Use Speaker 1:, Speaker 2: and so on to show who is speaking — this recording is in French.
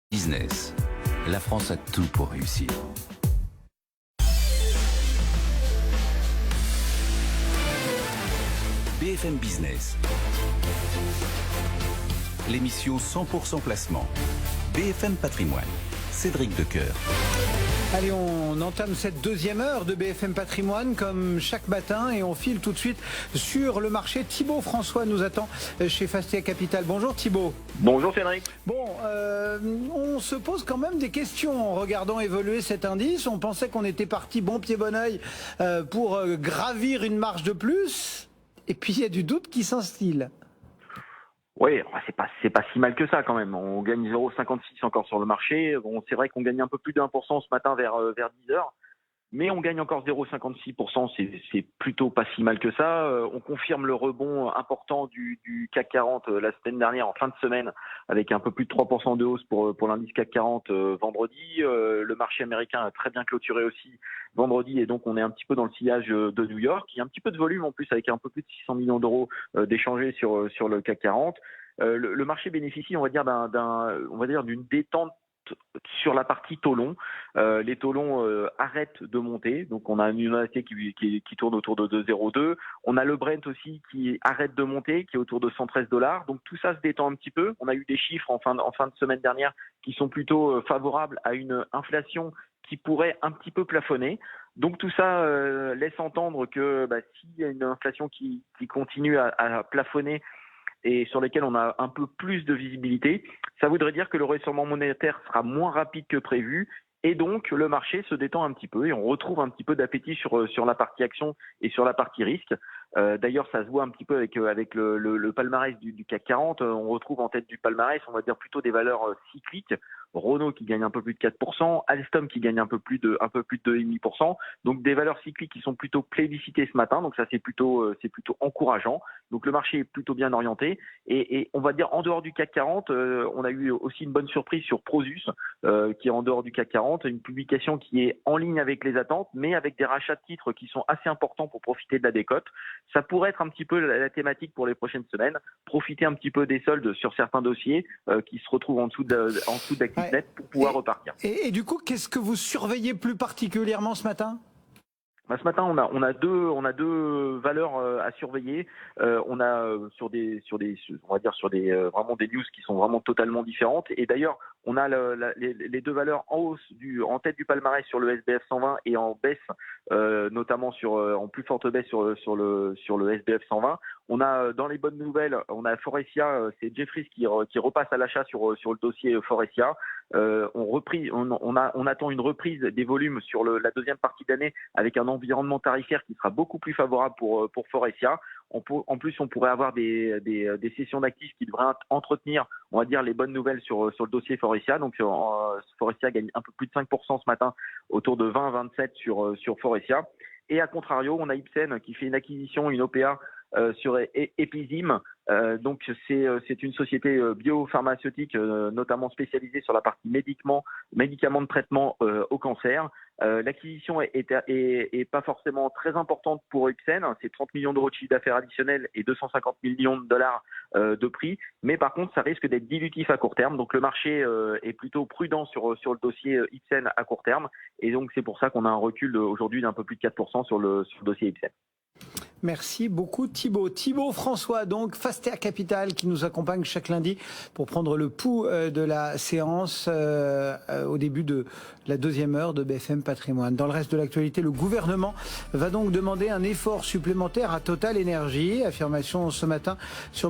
Speaker 1: Business. La France a tout pour réussir. BFM Business. L'émission 100% placement. BFM Patrimoine. Cédric Decoeur.
Speaker 2: Allez, on entame cette deuxième heure de BFM Patrimoine comme chaque matin et on file tout de suite sur le marché. Thibaut François nous attend chez Fastia Capital. Bonjour Thibaut.
Speaker 3: Bonjour Cédric.
Speaker 2: Bon, on se pose quand même des questions en regardant évoluer cet indice. On pensait qu'on était parti bon pied bon oeil pour gravir une marche de plus. Et puis il y a du doute qui s'instille.
Speaker 3: Oui, c'est pas si mal que ça quand même. On gagne 0,56 encore sur le marché. Bon, c'est vrai qu'on gagne un peu plus d'1% ce matin vers 10 heures. Mais on gagne encore 0,56%, c'est plutôt pas si mal que ça. On confirme le rebond important du CAC 40 la semaine dernière en fin de semaine avec un peu plus de 3% de hausse pour l'indice CAC 40 vendredi. Le marché américain a très bien clôturé aussi vendredi et donc on est un petit peu dans le sillage de New York. Il y a un petit peu de volume en plus avec un peu plus de 600 millions d'euros d'échangés sur le CAC 40. Le marché bénéficie, on va dire, d'une détente sur la partie taux long. Les taux longs arrêtent de monter, donc on a une volatilité qui tourne autour de 2,02. On a le Brent aussi qui arrête de monter, qui est autour de $113. Donc tout ça se détend un petit peu. On a eu des chiffres en fin de semaine dernière qui sont plutôt favorables à une inflation qui pourrait un petit peu plafonner. Donc tout ça laisse entendre que s'il y a une inflation qui continue à plafonner et sur lesquels on a un peu plus de visibilité, ça voudrait dire que le resserrement monétaire sera moins rapide que prévu et donc le marché se détend un petit peu et on retrouve un petit peu d'appétit sur la partie action et sur la partie risque. D'ailleurs, ça se voit un petit peu avec le palmarès du CAC 40. On retrouve en tête du palmarès, on va dire plutôt des valeurs cycliques. Renault qui gagne un peu plus de 4%, Alstom qui gagne un peu plus de 2,5%. Donc des valeurs cycliques qui sont plutôt plébiscitées ce matin. Donc ça c'est plutôt encourageant. Donc le marché est plutôt bien orienté. Et on va dire en dehors du CAC 40, on a eu aussi une bonne surprise sur Prosus qui est en dehors du CAC 40. Une publication qui est en ligne avec les attentes, mais avec des rachats de titres qui sont assez importants pour profiter de la décote. Ça pourrait être un petit peu la thématique pour les prochaines semaines. Profiter un petit peu des soldes sur certains dossiers qui se retrouvent en dessous d'actifs nets pour pouvoir repartir.
Speaker 2: Et du coup, qu'est-ce que vous surveillez plus particulièrement ce matin ?
Speaker 3: Ce matin, on a deux valeurs à surveiller. On a sur des vraiment des news qui sont vraiment totalement différentes. Et d'ailleurs, on a les deux valeurs en hausse en tête du palmarès sur le SBF 120 et en baisse, notamment en plus forte baisse sur le SBF 120. On a dans les bonnes nouvelles, on a Forestia, c'est Jefferies qui repasse à l'achat sur le dossier Forestia. On attend une reprise des volumes sur la deuxième partie d'année avec un environnement tarifaire qui sera beaucoup plus favorable pour Forestia. En plus, on pourrait avoir des sessions d'actifs qui devraient entretenir, on va dire, les bonnes nouvelles sur le dossier Forestia. Donc, Forestia gagne un peu plus de 5% ce matin, autour de 20-27 sur Forestia. Et à contrario, on a Ipsen qui fait une acquisition, une OPA sur Epizyme. Donc c'est une société biopharmaceutique notamment spécialisée sur la partie médicaments de traitement au cancer. L'acquisition est pas forcément très importante pour Ipsen, c'est 30 millions d'euros de chiffre d'affaires additionnel et 250 millions de dollars de prix, mais par contre ça risque d'être dilutif à court terme, donc le marché est plutôt prudent sur le dossier Ipsen à court terme, et donc c'est pour ça qu'on a un recul aujourd'hui d'un peu plus de 4% sur le dossier Ipsen.
Speaker 2: Merci beaucoup Thibaut. Thibaut François, donc Fastia Capital, qui nous accompagne chaque lundi pour prendre le pouls de la séance au début de la deuxième heure de BFM Patrimoine. Dans le reste de l'actualité, le gouvernement va donc demander un effort supplémentaire à Total Energy. Affirmation ce matin sur